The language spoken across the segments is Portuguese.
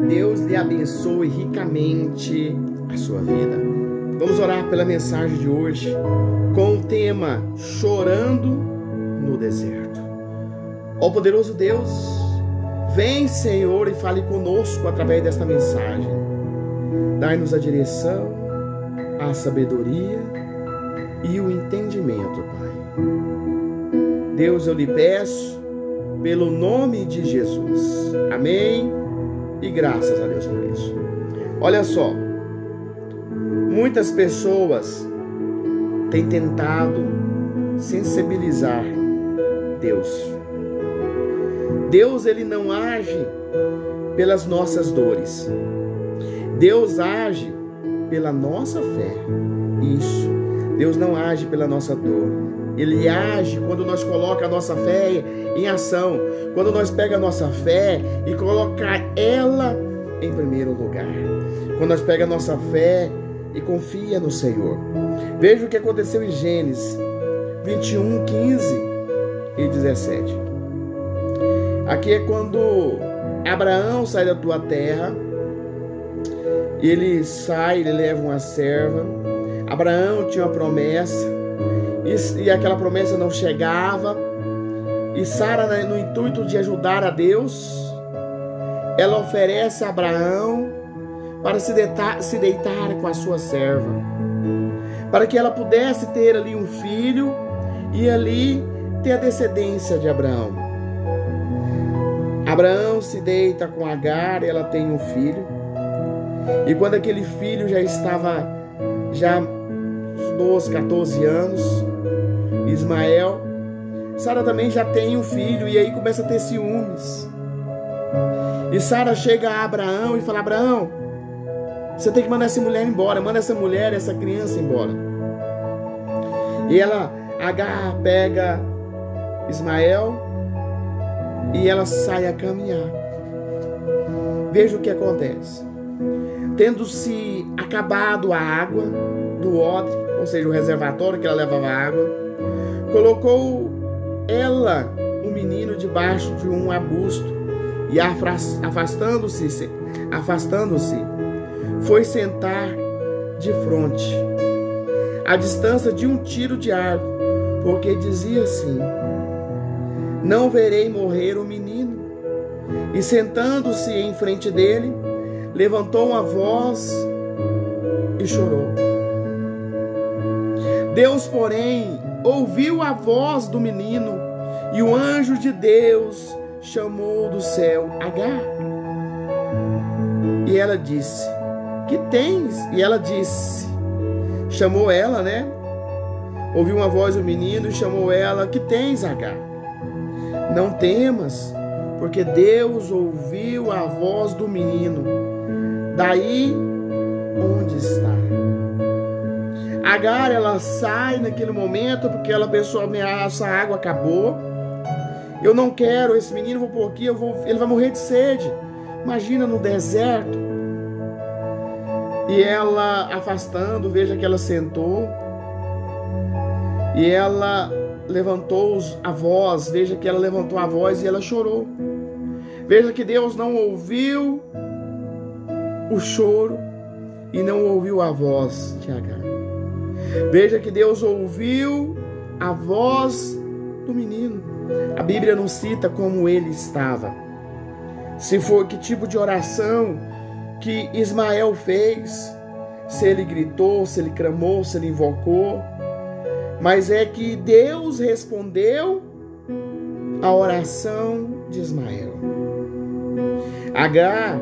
Deus lhe abençoe ricamente a sua vida. Vamos orar pela mensagem de hoje com o tema Chorando no Deserto. Ó poderoso Deus, vem, Senhor, e fale conosco através desta mensagem. Dai-nos a direção, a sabedoria e o entendimento, Pai. Deus, eu lhe peço pelo nome de Jesus. Amém? E graças a Deus por isso. Olha só, muitas pessoas têm tentado sensibilizar Deus. Deus, ele não age pelas nossas dores. Deus age pela nossa fé. Isso. Deus não age pela nossa dor. Ele age quando nós colocamos a nossa fé em ação. Quando nós pegamos a nossa fé e colocamos ela em primeiro lugar. Quando nós pegamos a nossa fé e confia no Senhor. Veja o que aconteceu em Gênesis 21, 15 e 17. Aqui é quando Abraão sai da tua terra. Ele sai, ele leva uma serva. Abraão tinha uma promessa. E aquela promessa não chegava. E Sara, no intuito de ajudar a Deus, ela oferece a Abraão para se deitar com a sua serva, para que ela pudesse ter ali um filho e ali ter a descendência de Abraão. Abraão se deita com Agar, ela tem um filho. E quando aquele filho já estava uns 12, 14 anos, Ismael, Sara também já tem um filho, e aí começa a ter ciúmes. E Sara chega a Abraão e fala: Abraão, você tem que mandar essa mulher embora, manda essa mulher, essa criança embora. E Agar pega Ismael e ela sai a caminhar. Veja o que acontece. Tendo-se acabado a água do odre, ou seja, o reservatório que ela levava água, colocou ela, o menino, debaixo de um arbusto e afastando-se, foi sentar de frente, à distância de um tiro de arco, porque dizia assim: não verei morrer o menino. E sentando-se em frente dele, levantou uma voz e chorou. Deus, porém, ouviu a voz do menino, e o anjo de Deus chamou do céu Agar. E ela disse: que tens? E ela disse, chamou ela, né? Ouviu uma voz do menino e chamou ela: que tens, Agar? Não temas, porque Deus ouviu a voz do menino, daí onde está. Agar, ela sai naquele momento porque ela pensou: essa água acabou, eu não quero esse menino, vou por aqui, ele vai morrer de sede. Imagina no deserto. E ela afastando, veja que ela sentou e ela levantou a voz, veja que ela levantou a voz e ela chorou. Veja que Deus não ouviu o choro e não ouviu a voz de Agar. Veja que Deus ouviu a voz do menino. A Bíblia não cita como ele estava. Se for que tipo de oração que Ismael fez, se ele gritou, se ele clamou, se ele invocou. Mas é que Deus respondeu a oração de Ismael. Agar,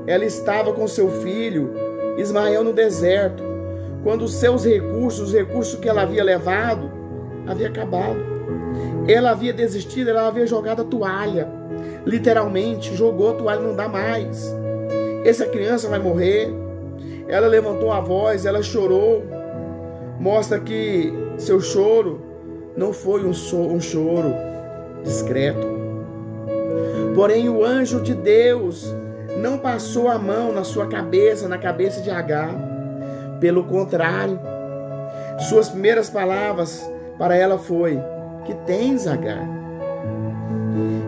ela estava com seu filho Ismael no deserto, quando os seus recursos, os recursos que ela havia levado, havia acabado. Ela havia desistido, ela havia jogado a toalha. Literalmente, jogou a toalha, não dá mais. Essa criança vai morrer. Ela levantou a voz, ela chorou. Mostra que seu choro não foi um choro discreto. Porém, o anjo de Deus não passou a mão na sua cabeça, na cabeça de Agar. Pelo contrário, suas primeiras palavras para ela foi: que tens, Agar?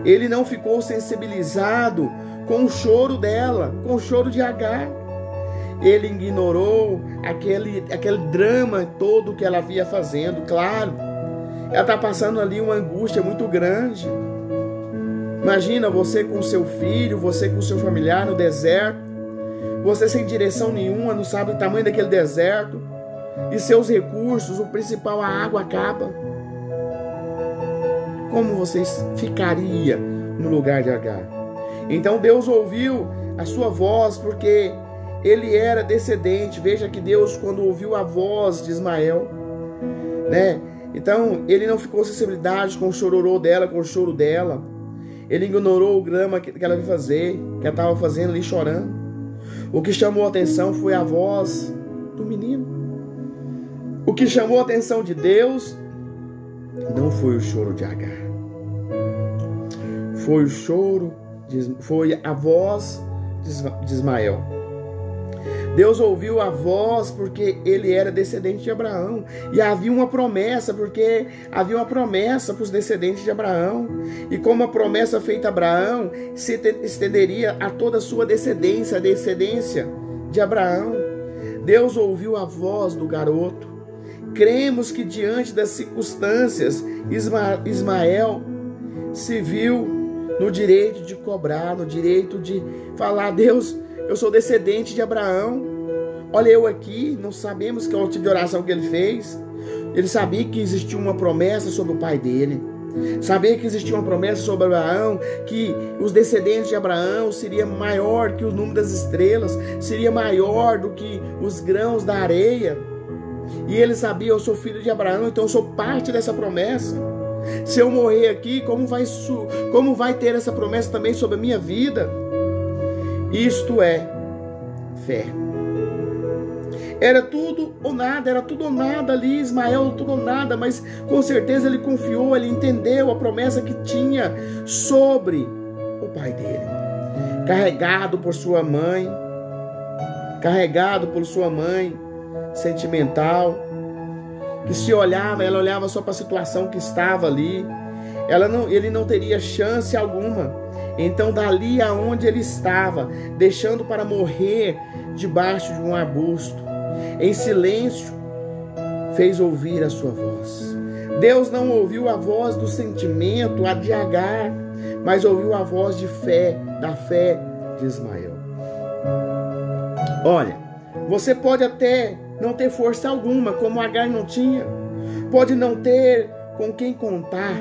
Ele não ficou sensibilizado com o choro dela, com o choro de Agar. Ele ignorou aquele drama todo que ela havia fazendo. Claro, ela está passando ali uma angústia muito grande. Imagina você com seu filho, você com seu familiar no deserto, você sem direção nenhuma, não sabe o tamanho daquele deserto, e seus recursos, o principal, a água, acaba. Como você ficaria no lugar de Agar? Então Deus ouviu a sua voz, porque ele era descendente. Veja que Deus, quando ouviu a voz de Ismael, né? Então ele não ficou sensibilidade com o chororô dela, com o choro dela. Ele ignorou o drama que ela ia fazer, que ela estava fazendo ali chorando. O que chamou a atenção foi a voz do menino. O que chamou a atenção de Deus não foi o choro de Agar. Foi a voz de Ismael. Deus ouviu a voz porque ele era descendente de Abraão. E havia uma promessa, porque havia uma promessa para os descendentes de Abraão. E como a promessa feita a Abraão se estenderia a toda a sua descendência, a descendência de Abraão. Deus ouviu a voz do garoto. Cremos que diante das circunstâncias, Ismael se viu no direito de cobrar, no direito de falar: Deus, eu sou descendente de Abraão. Olha eu aqui, não sabemos qual tipo de oração que ele fez. Ele sabia que existia uma promessa sobre o pai dele. Sabia que existia uma promessa sobre Abraão, que os descendentes de Abraão seria maior que o número das estrelas, seria maior do que os grãos da areia. E ele sabia: eu sou filho de Abraão, então eu sou parte dessa promessa. Se eu morrer aqui, como vai ter essa promessa também sobre a minha vida? Isto é fé. Era tudo ou nada ali, Ismael, tudo ou nada, mas com certeza ele confiou, ele entendeu a promessa que tinha sobre o pai dele. Carregado por sua mãe sentimental, que se olhava, ela olhava só para a situação que estava ali. Ele não teria chance alguma. Então, dali aonde ele estava, deixando para morrer debaixo de um arbusto, em silêncio, fez ouvir a sua voz. Deus não ouviu a voz do sentimento, a de Agar, mas ouviu a voz de fé, da fé de Ismael. Olha, você pode até não ter força alguma, como Agar não tinha. Pode não ter com quem contar.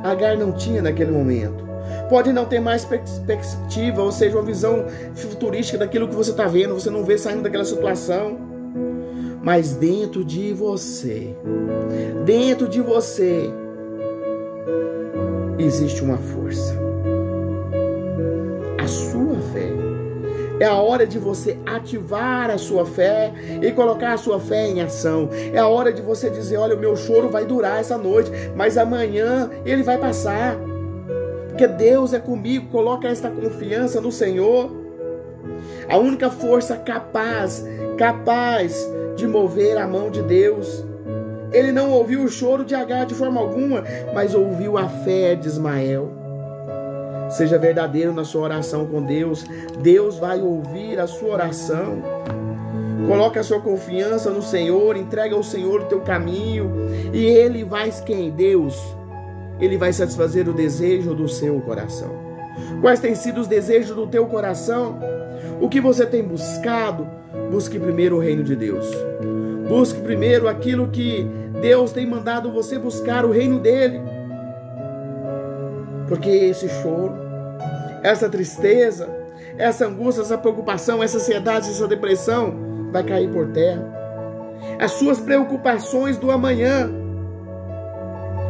Agar não tinha naquele momento. Pode não ter mais perspectiva, ou seja, uma visão futurística daquilo que você está vendo. Você não vê saindo daquela situação. Mas dentro de você existe uma força. A sua fé. É a hora de você ativar a sua fé e colocar a sua fé em ação. É a hora de você dizer: olha, o meu choro vai durar essa noite, mas amanhã ele vai passar. Porque Deus é comigo. Coloca esta confiança no Senhor. A única força capaz de mover a mão de Deus. Ele não ouviu o choro de Agar de forma alguma, mas ouviu a fé de Ismael. Seja verdadeiro na sua oração com Deus. Deus vai ouvir a sua oração. Coloque a sua confiança no Senhor. Entrega ao Senhor o teu caminho. E Ele vai, Deus, Ele vai satisfazer o desejo do seu coração. Quais têm sido os desejos do teu coração? O que você tem buscado? Busque primeiro o reino de Deus. Busque primeiro aquilo que Deus tem mandado você buscar, o reino dEle. Porque esse choro, essa tristeza, essa angústia, essa preocupação, essa ansiedade, essa depressão vai cair por terra. As suas preocupações do amanhã,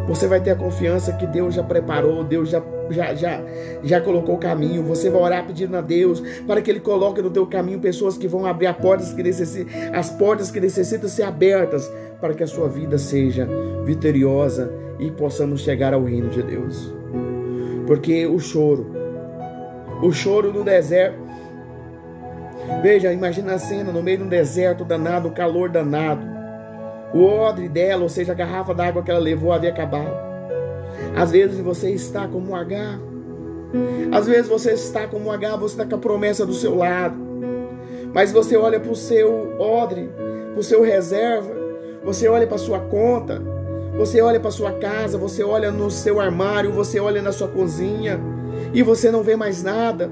você vai ter a confiança que Deus já preparou, Deus já colocou o caminho. Você vai orar pedindo a Deus para que Ele coloque no teu caminho pessoas que vão abrir as portas que necessitam ser abertas para que a sua vida seja vitoriosa e possamos chegar ao reino de Deus. Porque o choro no deserto, veja, imagina a cena no meio de um deserto danado, um calor danado. O odre dela, ou seja, a garrafa d'água que ela levou havia acabado. Às vezes você está como Agar, Às vezes você está como H, você está com a promessa do seu lado, mas você olha para o seu odre, para o seu reserva, você olha para a sua conta, você olha para a sua casa, você olha no seu armário, você olha na sua cozinha e você não vê mais nada.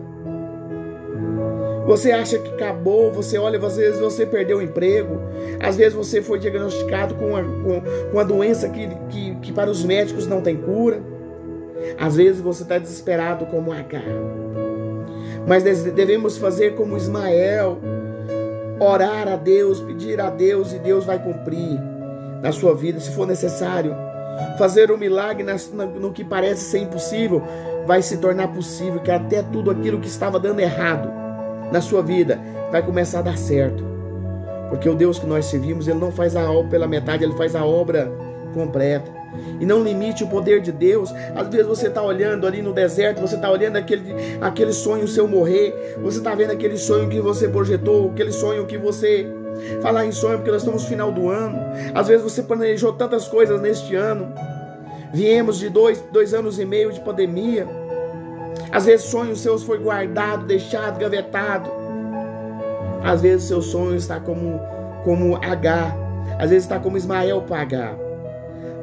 Você acha que acabou, você olha, às vezes você perdeu o emprego, às vezes você foi diagnosticado com uma doença que para os médicos não tem cura. Às vezes você está desesperado como H. Mas devemos fazer como Ismael, orar a Deus, pedir a Deus e Deus vai cumprir na sua vida, se for necessário. Fazer um milagre no que parece ser impossível, vai se tornar possível, que até tudo aquilo que estava dando errado na sua vida vai começar a dar certo. Porque o Deus que nós servimos, Ele não faz a obra pela metade, Ele faz a obra completa. E não limite o poder de Deus. Às vezes você está olhando ali no deserto, você está olhando aquele sonho seu morrer, você está vendo aquele sonho que você projetou, aquele sonho que você... Falar em sonho, porque nós estamos no final do ano. Às vezes você planejou tantas coisas neste ano. Viemos de dois anos e meio de pandemia. Às vezes sonhos seus foi guardado, deixado, gavetado. Às vezes seu sonho está como H. Às vezes está como Ismael para H.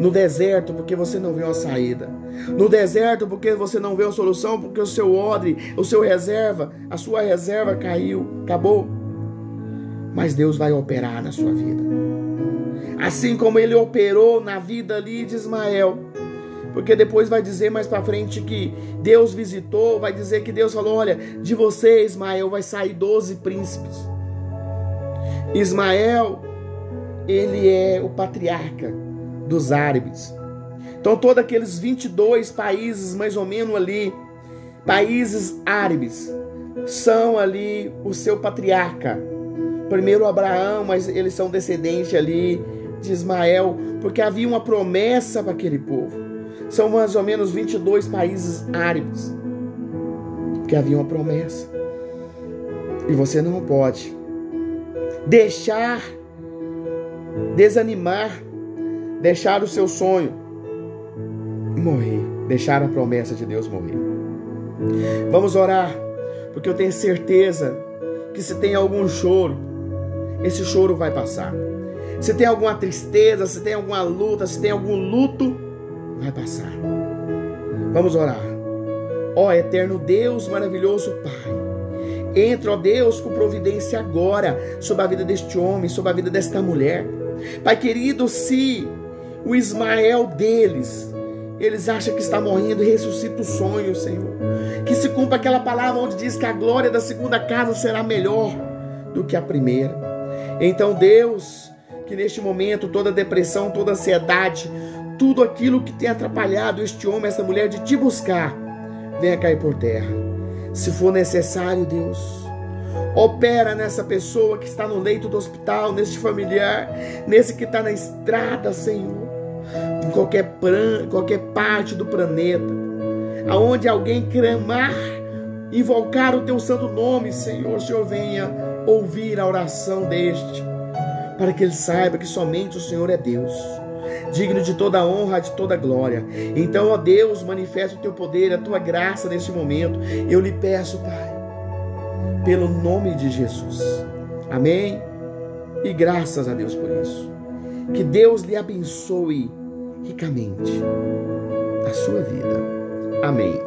No deserto, porque você não vê uma saída. No deserto, porque você não vê uma solução, porque o seu odre, o seu reserva, a sua reserva caiu, acabou. Mas Deus vai operar na sua vida. Assim como Ele operou na vida ali de Ismael. Porque depois vai dizer mais para frente que Deus visitou, vai dizer que Deus falou, olha, de você, Ismael, vai sair 12 príncipes. Ismael, ele é o patriarca dos árabes. Então todos aqueles 22 países, mais ou menos ali, países árabes, são ali o seu patriarca. Primeiro Abraão, mas eles são descendentes ali de Ismael, porque havia uma promessa para aquele povo. São mais ou menos 22 países árabes, que havia uma promessa. E você não pode deixar, desanimar, deixar o seu sonho morrer, deixar a promessa de Deus morrer. Vamos orar, porque eu tenho certeza que se tem algum choro, esse choro vai passar. Se tem alguma tristeza, se tem alguma luta, se tem algum luto, vai passar. Vamos orar. Ó eterno Deus, maravilhoso Pai, entra, ó Deus, com providência agora sobre a vida deste homem, sobre a vida desta mulher. Pai querido, se o Ismael deles, eles acham que está morrendo, ressuscita o sonho, Senhor. Que se cumpra aquela palavra onde diz que a glória da segunda casa será melhor do que a primeira. Então, Deus, que neste momento toda depressão, toda ansiedade, tudo aquilo que tem atrapalhado este homem, essa mulher de te buscar, venha cair por terra. Se for necessário, Deus, opera nessa pessoa que está no leito do hospital, nesse familiar, nesse que está na estrada, Senhor, em qualquer parte do planeta, aonde alguém clamar, invocar o teu santo nome, Senhor, o Senhor venha ouvir a oração deste, para que ele saiba que somente o Senhor é Deus, digno de toda a honra, de toda a glória. Então, ó Deus, manifesta o teu poder, a tua graça neste momento. Eu lhe peço, Pai, pelo nome de Jesus. Amém? E graças a Deus por isso. Que Deus lhe abençoe ricamente a sua vida. Amém.